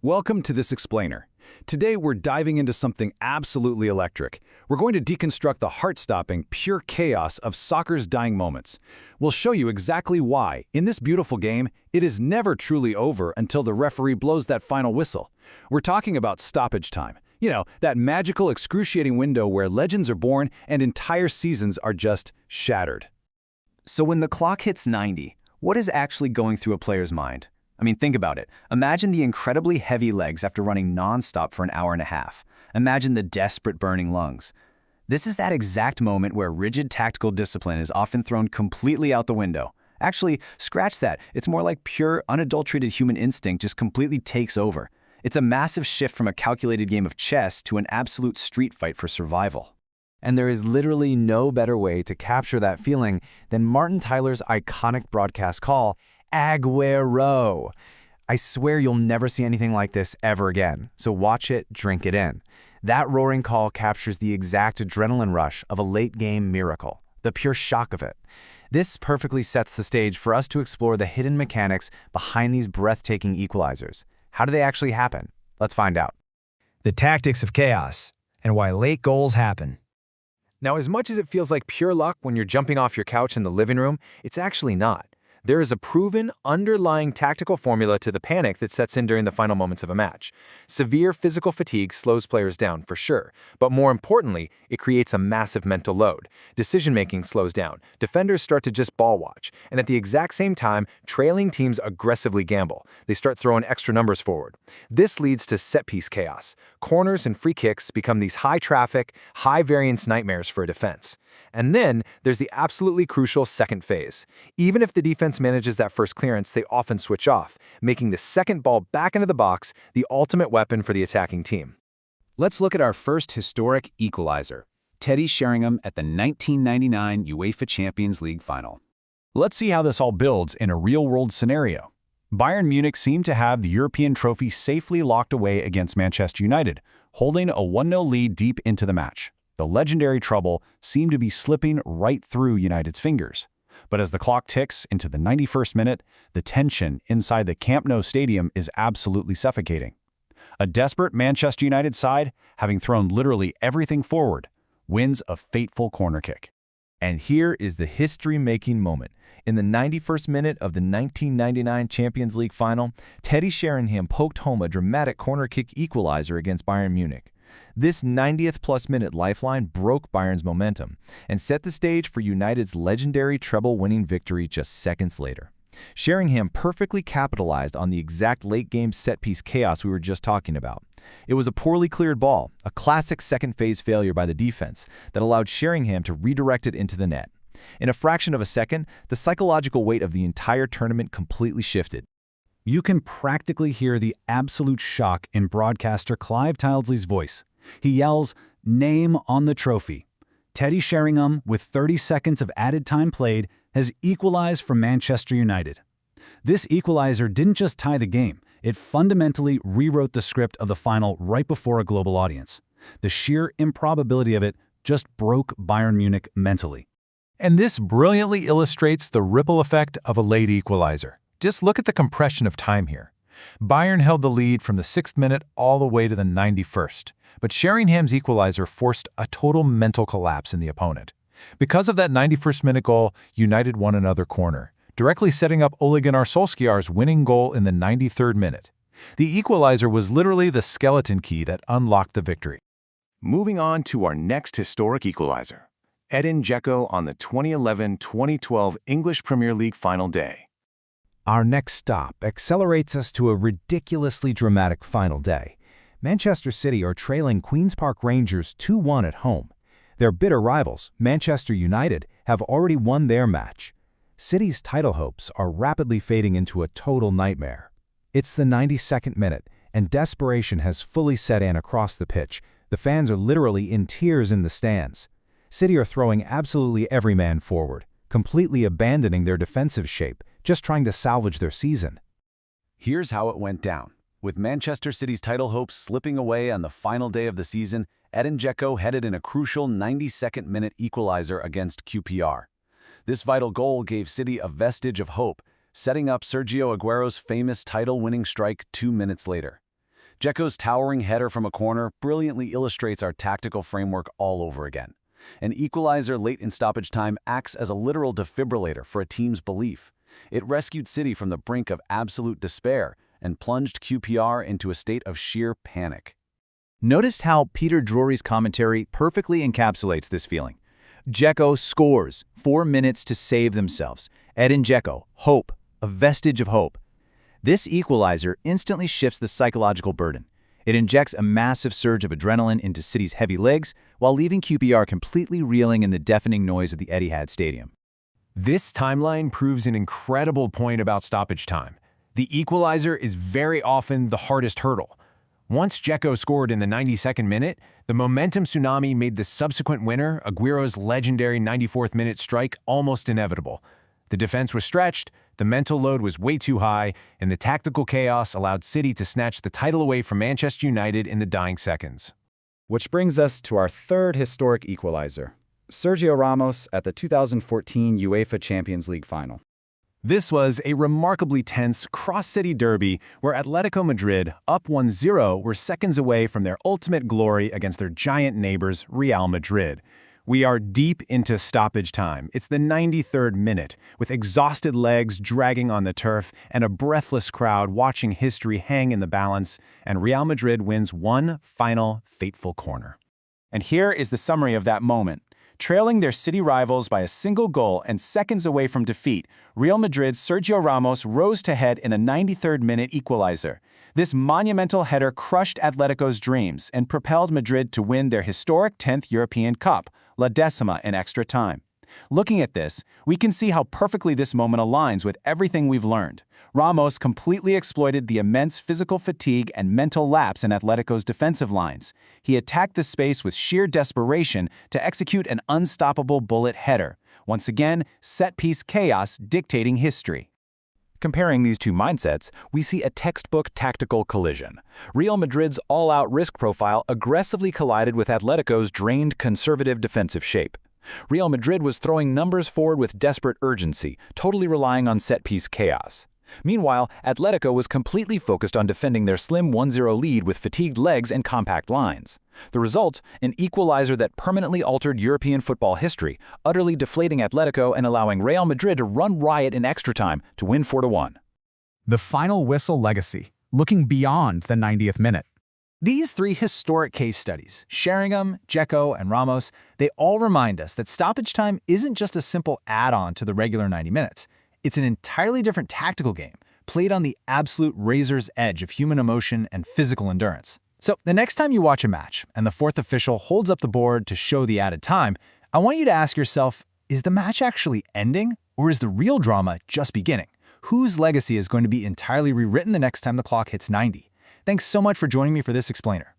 Welcome to This Explainer. Today we're diving into something absolutely electric. We're going to deconstruct the heart-stopping, pure chaos of soccer's dying moments. We'll show you exactly why, in this beautiful game, it is never truly over until the referee blows that final whistle. We're talking about stoppage time. You know, that magical, excruciating window where legends are born and entire seasons are just shattered. So when the clock hits 90, what is actually going through a player's mind? I mean, think about it. Imagine the incredibly heavy legs after running non-stop for an hour and a half. Imagine the desperate burning lungs. This is that exact moment where rigid tactical discipline is often thrown completely out the window. Actually, scratch that. It's more like pure, unadulterated human instinct just completely takes over. It's a massive shift from a calculated game of chess to an absolute street fight for survival. And there is literally no better way to capture that feeling than Martin Tyler's iconic broadcast call, Aguero. I swear you'll never see anything like this ever again, so watch it, drink it in. That roaring call captures the exact adrenaline rush of a late-game miracle, the pure shock of it. This perfectly sets the stage for us to explore the hidden mechanics behind these breathtaking equalizers. How do they actually happen? Let's find out. The tactics of chaos, and why late goals happen. Now, as much as it feels like pure luck when you're jumping off your couch in the living room, it's actually not. There is a proven, underlying tactical formula to the panic that sets in during the final moments of a match. Severe physical fatigue slows players down, for sure, but more importantly, it creates a massive mental load. Decision-making slows down, defenders start to just ball watch, and at the exact same time, trailing teams aggressively gamble. They start throwing extra numbers forward. This leads to set-piece chaos. Corners and free kicks become these high-traffic, high-variance nightmares for a defense. And then, there's the absolutely crucial second phase. Even if the defense manages that first clearance, they often switch off, making the second ball back into the box the ultimate weapon for the attacking team. Let's look at our first historic equalizer, Teddy Sheringham at the 1999 UEFA Champions League final. Let's see how this all builds in a real-world scenario. Bayern Munich seemed to have the European trophy safely locked away against Manchester United, holding a 1-0 lead deep into the match. The legendary treble seemed to be slipping right through United's fingers. But as the clock ticks into the 91st minute, the tension inside the Camp Nou stadium is absolutely suffocating. A desperate Manchester United side, having thrown literally everything forward, wins a fateful corner kick. And here is the history-making moment. In the 91st minute of the 1999 Champions League final, Teddy Sheringham poked home a dramatic corner kick equalizer against Bayern Munich. This 90th-plus minute lifeline broke Bayern's momentum and set the stage for United's legendary treble-winning victory just seconds later. Sheringham perfectly capitalized on the exact late-game set-piece chaos we were just talking about. It was a poorly cleared ball, a classic second-phase failure by the defense that allowed Sheringham to redirect it into the net. In a fraction of a second, the psychological weight of the entire tournament completely shifted. You can practically hear the absolute shock in broadcaster Clive Tildesley's voice. He yells, "Name on the trophy." Teddy Sheringham, with 30 seconds of added time played, has equalized for Manchester United. This equalizer didn't just tie the game, it fundamentally rewrote the script of the final right before a global audience. The sheer improbability of it just broke Bayern Munich mentally. And this brilliantly illustrates the ripple effect of a late equalizer. Just look at the compression of time here. Bayern held the lead from the 6th minute all the way to the 91st, but Sheringham's equalizer forced a total mental collapse in the opponent. Because of that 91st minute goal, United won another corner, directly setting up Ole Gunnar Solskjaer's winning goal in the 93rd minute. The equalizer was literally the skeleton key that unlocked the victory. Moving on to our next historic equalizer, Edin Dzeko on the 2011-2012 English Premier League final day. Our next stop accelerates us to a ridiculously dramatic final day. Manchester City are trailing Queen's Park Rangers 2-1 at home. Their bitter rivals, Manchester United, have already won their match. City's title hopes are rapidly fading into a total nightmare. It's the 92nd minute, and desperation has fully set in across the pitch. The fans are literally in tears in the stands. City are throwing absolutely every man forward, completely abandoning their defensive shape, just trying to salvage their season. Here's how it went down. With Manchester City's title hopes slipping away on the final day of the season, Edin Dzeko headed in a crucial 92nd minute equalizer against QPR. This vital goal gave City a vestige of hope, setting up Sergio Aguero's famous title-winning strike 2 minutes later. Dzeko's towering header from a corner brilliantly illustrates our tactical framework all over again. An equalizer late in stoppage time acts as a literal defibrillator for a team's belief. It rescued City from the brink of absolute despair and plunged QPR into a state of sheer panic. Notice how Peter Drury's commentary perfectly encapsulates this feeling. Dzeko scores, 4 minutes to save themselves. Edin Dzeko, hope, a vestige of hope. This equalizer instantly shifts the psychological burden. It injects a massive surge of adrenaline into City's heavy legs while leaving QPR completely reeling in the deafening noise of the Etihad Stadium. This timeline proves an incredible point about stoppage time. The equalizer is very often the hardest hurdle. Once Dzeko scored in the 92nd minute, the momentum tsunami made the subsequent winner, Aguero's legendary 94th minute strike, almost inevitable. The defense was stretched, the mental load was way too high, and the tactical chaos allowed City to snatch the title away from Manchester United in the dying seconds. Which brings us to our third historic equalizer, Sergio Ramos at the 2014 UEFA Champions League final. This was a remarkably tense cross-city derby where Atletico Madrid, up 1-0, were seconds away from their ultimate glory against their giant neighbors, Real Madrid. We are deep into stoppage time. It's the 93rd minute, with exhausted legs dragging on the turf and a breathless crowd watching history hang in the balance, and Real Madrid wins one final fateful corner. And here is the summary of that moment. Trailing their city rivals by a single goal and seconds away from defeat, Real Madrid's Sergio Ramos rose to head in a 93rd minute equalizer. This monumental header crushed Atletico's dreams and propelled Madrid to win their historic 10th European Cup, La Decima, in extra time. Looking at this, we can see how perfectly this moment aligns with everything we've learned. Ramos completely exploited the immense physical fatigue and mental lapse in Atletico's defensive lines. He attacked the space with sheer desperation to execute an unstoppable bullet header. Once again, set-piece chaos dictating history. Comparing these two mindsets, we see a textbook tactical collision. Real Madrid's all-out risk profile aggressively collided with Atletico's drained conservative defensive shape. Real Madrid was throwing numbers forward with desperate urgency, totally relying on set-piece chaos. Meanwhile, Atletico was completely focused on defending their slim 1-0 lead with fatigued legs and compact lines. The result, an equalizer that permanently altered European football history, utterly deflating Atletico and allowing Real Madrid to run riot in extra time to win 4-1. The final whistle legacy, looking beyond the 90th minute. These three historic case studies, Sheringham, Dzeko, and Ramos, they all remind us that stoppage time isn't just a simple add-on to the regular 90 minutes. It's an entirely different tactical game, played on the absolute razor's edge of human emotion and physical endurance. So the next time you watch a match and the fourth official holds up the board to show the added time, I want you to ask yourself, is the match actually ending, or is the real drama just beginning? Whose legacy is going to be entirely rewritten the next time the clock hits 90? Thanks so much for joining me for this explainer.